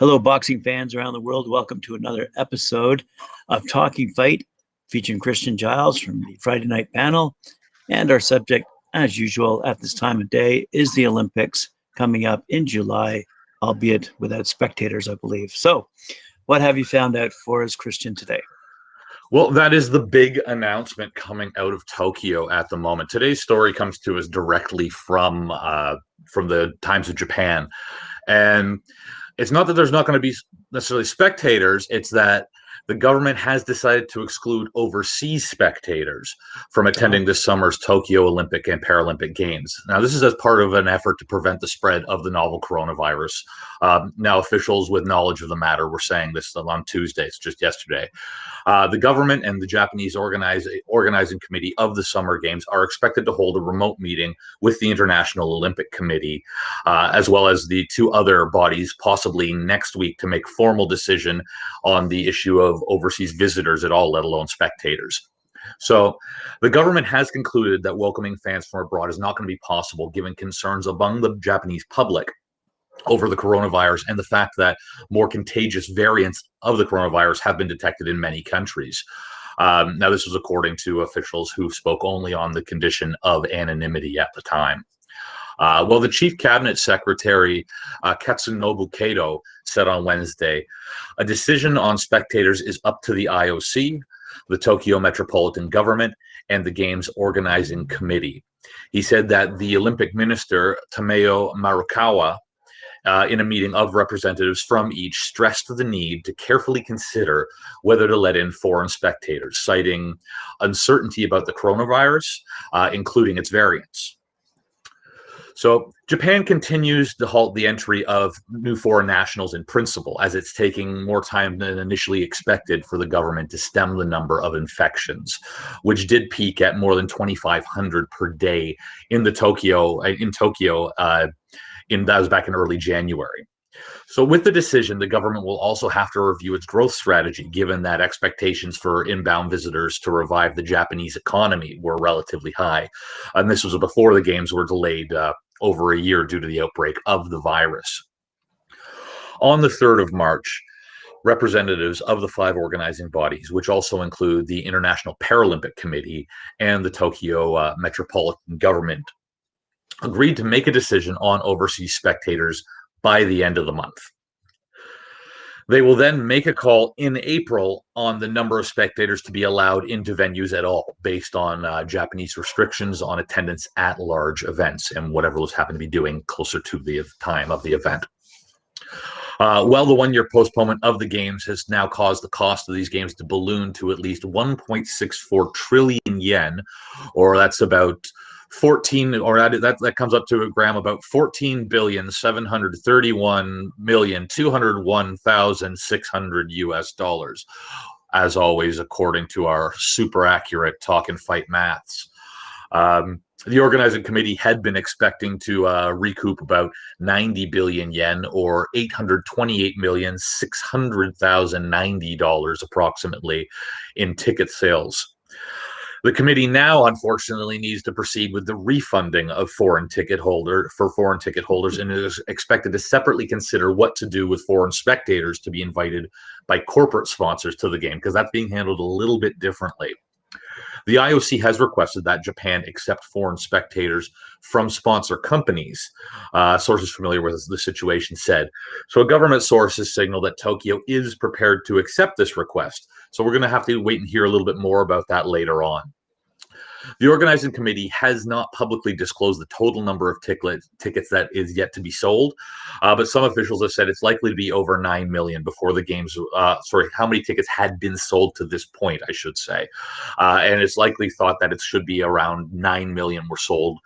Hello, boxing fans around the world. Welcome to another episode of Talking Fight featuring Christian Giles from the Friday night panel. And our subject, as usual, at this time of day is the Olympics coming up in July, albeit without spectators, I believe. So, what have you found out for us, Christian, today? Well, that is the big announcement coming out of Tokyo at the moment. Today's story comes to us directly from the Times of Japan, and it's not that there's not going to be necessarily spectators. It's that the government has decided to exclude overseas spectators from attending this summer's Tokyo Olympic and Paralympic Games. Now, this is as part of an effort to prevent the spread of the novel coronavirus. Now, officials with knowledge of the matter were saying this on Tuesday. It's just yesterday. The government and the Japanese organizing committee of the Summer Games are expected to hold a remote meeting with the International Olympic Committee, as well as the two other bodies, possibly next week, to make formal decision on the issue of overseas visitors at all, let alone spectators. So the government has concluded that welcoming fans from abroad is not going to be possible, given concerns among the Japanese public over the coronavirus and the fact that more contagious variants of the coronavirus have been detected in many countries. Now, this was according to officials who spoke only on the condition of anonymity at the time. Well, the Chief Cabinet Secretary, Katsunobu Kato, said on Wednesday, a decision on spectators is up to the IOC, the Tokyo Metropolitan Government, and the Games Organizing Committee. He said that the Olympic minister, Tameo Marukawa, in a meeting of representatives from each, stressed the need to carefully consider whether to let in foreign spectators, citing uncertainty about the coronavirus, including its variants. So Japan continues to halt the entry of new foreign nationals in principle, as it's taking more time than initially expected for the government to stem the number of infections, which did peak at more than 2,500 per day in Tokyo. That was back in early January. So with the decision, the government will also have to review its growth strategy, given that expectations for inbound visitors to revive the Japanese economy were relatively high. And this was before the games were delayed over a year due to the outbreak of the virus. On the 3rd of March, representatives of the 5 organizing bodies, which also include the International Paralympic Committee and the Tokyo Metropolitan Government, agreed to make a decision on overseas spectators by the end of the month. They will then make a call in April on the number of spectators to be allowed into venues at all, based on Japanese restrictions on attendance at large events and whatever those happen to be doing closer to the time of the event. Well, the one-year postponement of the games has now caused the cost of these games to balloon to at least 1.64 trillion yen, or that's about 14, or that comes up to a gram about 14,731,201,600 US dollars, as always, according to our super accurate Talkin Fight maths. The organizing committee had been expecting to recoup about 90 billion yen, or $828,600,090 approximately, in ticket sales. The committee now, unfortunately, needs to proceed with the refunding of foreign ticket holders, and is expected to separately consider what to do with foreign spectators to be invited by corporate sponsors to the game, because that's being handled a little bit differently. The IOC has requested that Japan accept foreign spectators from sponsor companies, sources familiar with the situation said. So a government source has signaled that Tokyo is prepared to accept this request. So we're going to have to wait and hear a little bit more about that later on. The organizing committee has not publicly disclosed the total number of tickets that is yet to be sold, but some officials have said it's likely to be over 9 million before the games. How many tickets had been sold to this point, I should say. And it's likely thought that it should be around 9 million were sold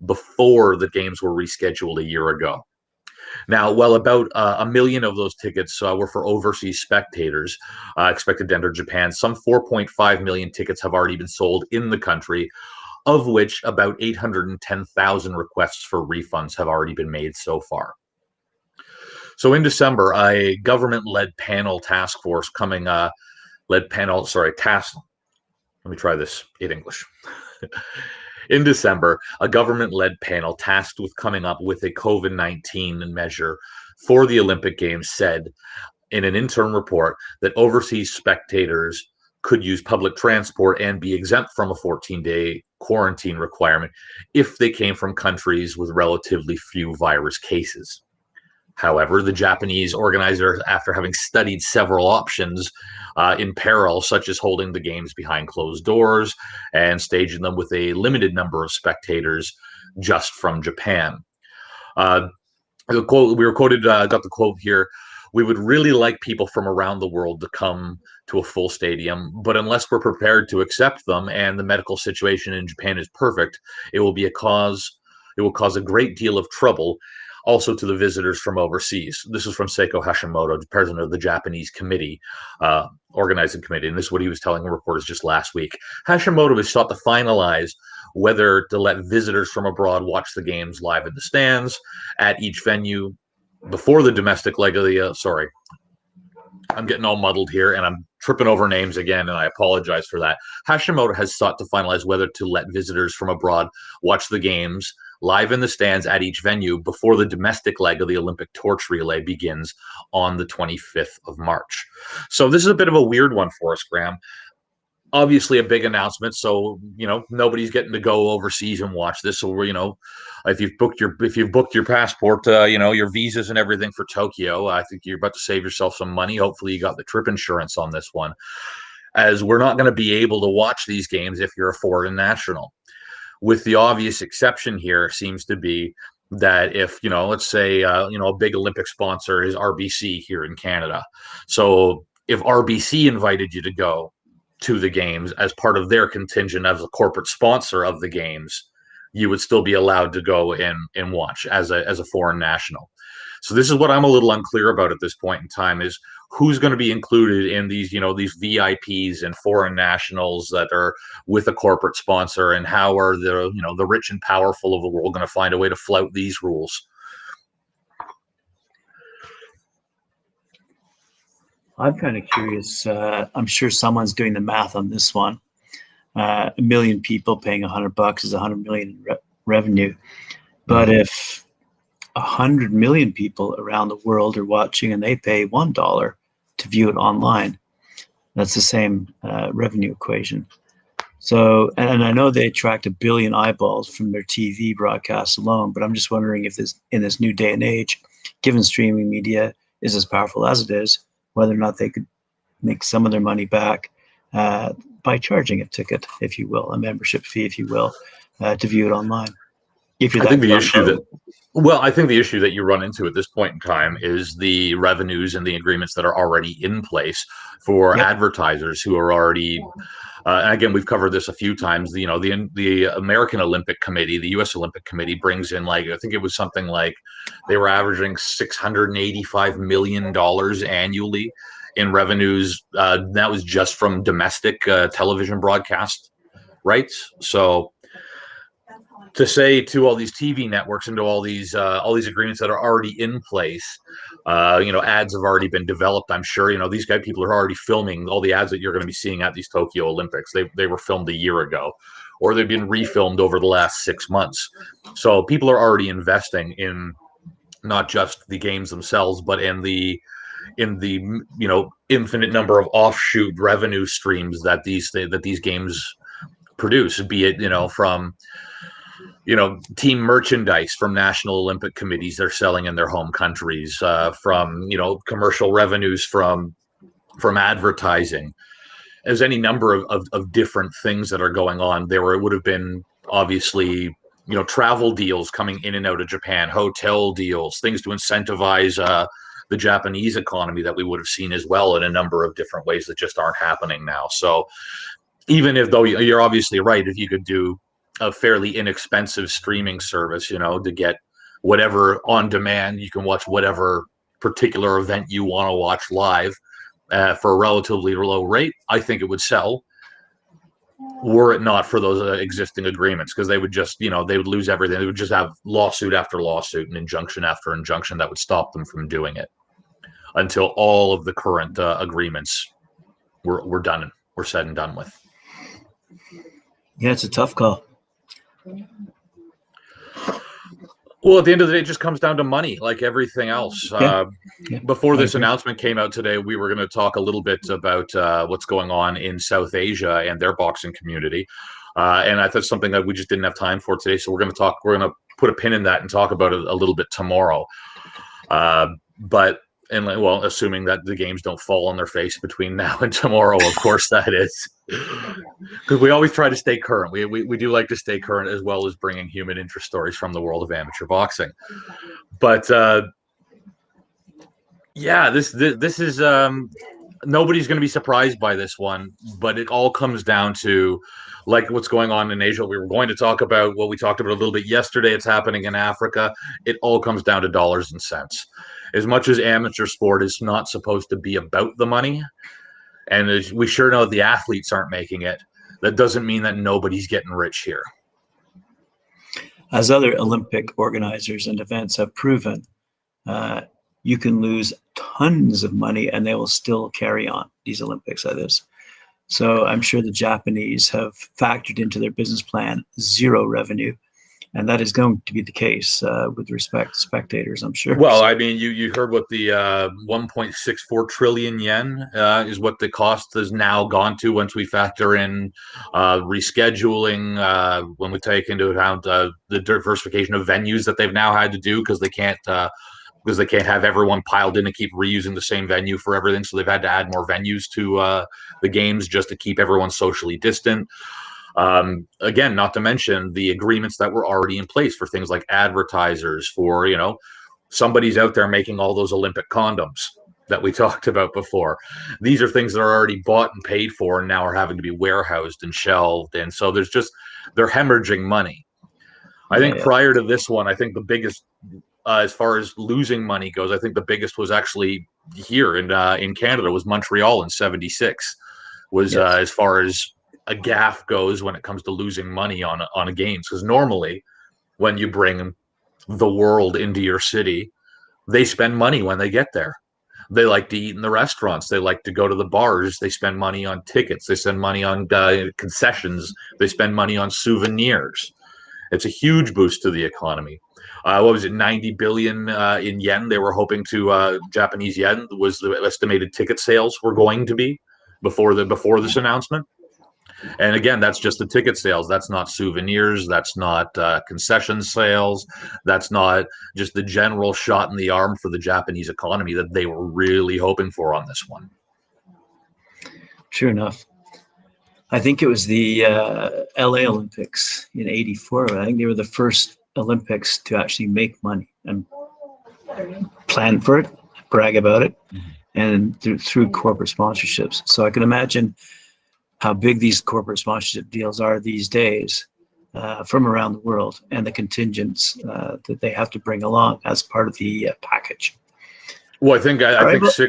before the games were rescheduled a year ago. Now, well, about 1 million of those tickets were for overseas spectators expected to enter Japan. Some 4.5 million tickets have already been sold in the country, of which about 810,000 requests for refunds have already been made so far. So in December, a government-led panel task force let me try this in English. In December, a government-led panel tasked with coming up with a COVID-19 measure for the Olympic Games said in an interim report that overseas spectators could use public transport and be exempt from a 14-day quarantine requirement if they came from countries with relatively few virus cases. However, the Japanese organizers, after having studied several options in parallel, such as holding the games behind closed doors and staging them with a limited number of spectators just from Japan. Uh, the quote we were quoted, got the quote here. We would really like people from around the world to come to a full stadium, but unless we're prepared to accept them and the medical situation in Japan is perfect, it will be a cause. It will cause a great deal of trouble also to the visitors from overseas. This is from Seiko Hashimoto, the president of the Japanese committee, organizing committee. And this is what he was telling reporters just last week. Hashimoto has sought to finalize whether to let visitors from abroad watch the games live in the stands at each venue before the domestic leg of the, sorry, I'm getting all muddled here and I'm tripping over names again, and I apologize for that. Hashimoto has sought to finalize whether to let visitors from abroad watch the games live in the stands at each venue before the domestic leg of the Olympic torch relay begins on the 25th of March. So this is a bit of a weird one for us, Graham. Obviously a big announcement, so nobody's getting to go overseas and watch this. So we're if you've booked your passport, your visas and everything for Tokyo, I think you're about to save yourself some money. Hopefully you got the trip insurance on this one, as we're not going to be able to watch these games if you're a foreign national, with the obvious exception here seems to be that if let's say a big Olympic sponsor is RBC here in Canada. So if RBC invited you to go to the games as part of their contingent as a corporate sponsor of the games, you would still be allowed to go and watch as a foreign national. So this is what I'm a little unclear about at this point in time, is who's going to be included in these these VIPs and foreign nationals that are with a corporate sponsor, and how are the rich and powerful of the world going to find a way to flout these rules? I'm kind of curious. I'm sure someone's doing the math on this one. A million people paying $100 is 100 million in revenue. But if 100 million people around the world are watching and they pay $1 to view it online, that's the same revenue equation. So, and I know they attract 1 billion eyeballs from their TV broadcasts alone, but I'm just wondering if in this new day and age, given streaming media is as powerful as it is, whether or not they could make some of their money back by charging a ticket, if you will, a membership fee, if you will, to view it online. If you're I think the issue that you run into at this point in time is the revenues and the agreements that are already in place for advertisers who are already. Again, we've covered this a few times. The American Olympic Committee, the U.S. Olympic Committee, brings in, like, I think it was something like they were averaging $685 million annually in revenues. That was just from domestic television broadcast rights. So to say to all these TV networks and to all these agreements that are already in place, ads have already been developed. I'm sure these people are already filming all the ads that you're going to be seeing at these Tokyo Olympics. They were filmed a year ago, or they've been refilmed over the last 6 months. So people are already investing in not just the games themselves, but in the infinite number of offshoot revenue streams that these games produce, be it from team merchandise from national Olympic committees they're selling in their home countries, from commercial revenues from advertising. There's any number of different things that are going on there. It would have been obviously travel deals coming in and out of Japan, hotel deals, things to incentivize the Japanese economy that we would have seen as well in a number of different ways that just aren't happening now. So even if, though you're obviously right, if you could do a fairly inexpensive streaming service, to get whatever on demand, you can watch whatever particular event you want to watch live for a relatively low rate, I think it would sell, were it not for those existing agreements, because they would just, they would lose everything. They would just have lawsuit after lawsuit and injunction after injunction that would stop them from doing it until all of the current agreements were done, were said and done with. Yeah, it's a tough call. Well, at the end of the day, it just comes down to money, like everything else. Yeah, yeah, Before I this agree. announcement came out today, we were going to talk a little bit about what's going on in South Asia and their boxing community. And I thought something that we just didn't have time for today. So we're going to talk, we're going to put a pin in that and talk about it a little bit tomorrow. But and well, assuming that the games don't fall on their face between now and tomorrow, of course that is, because we always try to stay current. We do like to stay current as well as bringing human interest stories from the world of amateur boxing. But yeah, this is nobody's going to be surprised by this one, but it all comes down to like what's going on in Asia. We were going to talk about what we talked about a little bit yesterday. It's happening in Africa. It all comes down to dollars and cents. As much as amateur sport is not supposed to be about the money, and as we sure know the athletes aren't making it, that doesn't mean that nobody's getting rich here. As other Olympic organizers and events have proven, you can lose tons of money and they will still carry on these Olympics like this. So I'm sure the Japanese have factored into their business plan zero revenue. And that is going to be the case with respect to spectators, I'm sure. Well, I mean, you heard what the 1.64 trillion yen is what the cost has now gone to once we factor in rescheduling, when we take into account the diversification of venues that they've now had to do because they can't have everyone piled in and keep reusing the same venue for everything. So they've had to add more venues to the games just to keep everyone socially distant. Again, not to mention the agreements that were already in place for things like advertisers, for, somebody's out there making all those Olympic condoms that we talked about before. These are things that are already bought and paid for and now are having to be warehoused and shelved. And so they're hemorrhaging money. I think prior to this one, I think the biggest, as far as losing money goes, I think the biggest was actually here in Canada, was Montreal in '76. Was as far as a gaffe goes when it comes to losing money on a games, because normally when you bring the world into your city, they spend money when they get there. They like to eat in the restaurants. They like to go to the bars. They spend money on tickets. They spend money on concessions. They spend money on souvenirs. It's a huge boost to the economy. What was it, 90 billion in yen? They were hoping to Japanese yen was the estimated ticket sales were going to be before this announcement. And again, that's just the ticket sales. That's not souvenirs. That's not concession sales. That's not just the general shot in the arm for the Japanese economy that they were really hoping for on this one. True enough. I think it was the LA Olympics in '84. I think they were the first Olympics to actually make money and plan for it, brag about it, and through corporate sponsorships. So I can imagine how big these corporate sponsorship deals are these days from around the world, and the contingents that they have to bring along as part of the package. Well, I think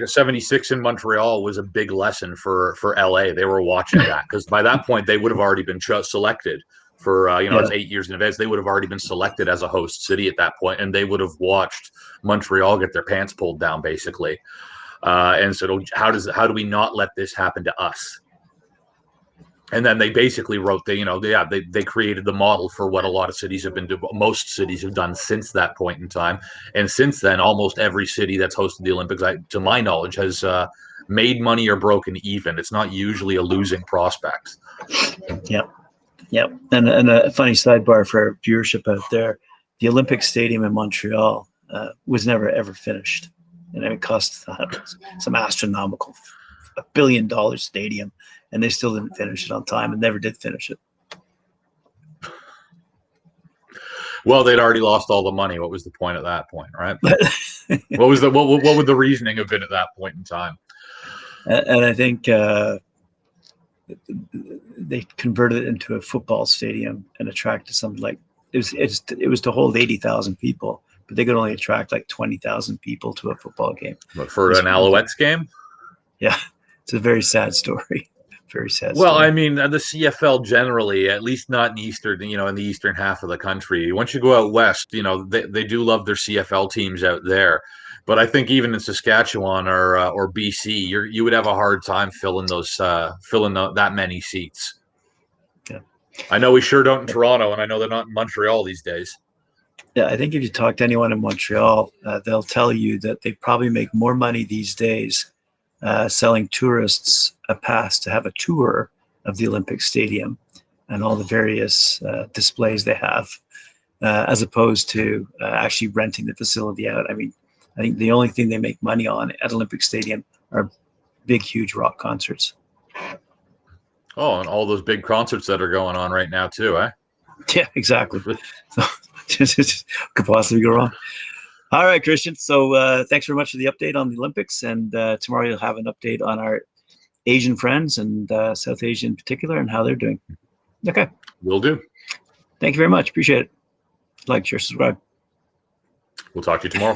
76 in Montreal was a big lesson for LA. They were watching that because by that point they would have already been selected for it's 8 years in advance. They would have already been selected as a host city at that point, and they would have watched Montreal get their pants pulled down basically, and said, how do we not let this happen to us? And then they basically wrote they created the model for what a lot of cities have been doing. Most cities have done since that point in time. And since then, almost every city that's hosted the Olympics, to my knowledge, has made money or broken even. It's not usually a losing prospect. Yep. And a funny sidebar for viewership out there, the Olympic Stadium in Montreal was never, ever finished. And it cost some astronomical $1 billion stadium. And they still didn't finish it on time and never did finish it. Well, they'd already lost all the money. What was the point at that point, right? what would the reasoning have been at that point in time? And I think they converted it into a football stadium and attracted something like it was to hold 80,000 people, but they could only attract like 20,000 people to a football game. But for an Alouettes game? Yeah, it's a very sad story. Very sad. Well, story. I mean, the CFL generally, at least not in Eastern, in the eastern half of the country. Once you go out west, they do love their CFL teams out there. But I think even in Saskatchewan or BC, you would have a hard time filling that many seats. Yeah. I know we sure don't in Toronto, and I know they're not in Montreal these days. Yeah, I think if you talk to anyone in Montreal, they'll tell you that they probably make more money these days selling tourists a pass to have a tour of the Olympic Stadium and all the various displays they have, as opposed to actually renting the facility out. I mean, I think the only thing they make money on at Olympic Stadium are big, huge rock concerts. Oh, and all those big concerts that are going on right now too, eh? Yeah, exactly. So could possibly go wrong. All right, Christian. So thanks very much for the update on the Olympics. And tomorrow you'll have an update on our Asian friends and South Asia in particular and how they're doing. Okay. Will do. Thank you very much. Appreciate it. Like, share, subscribe. We'll talk to you tomorrow.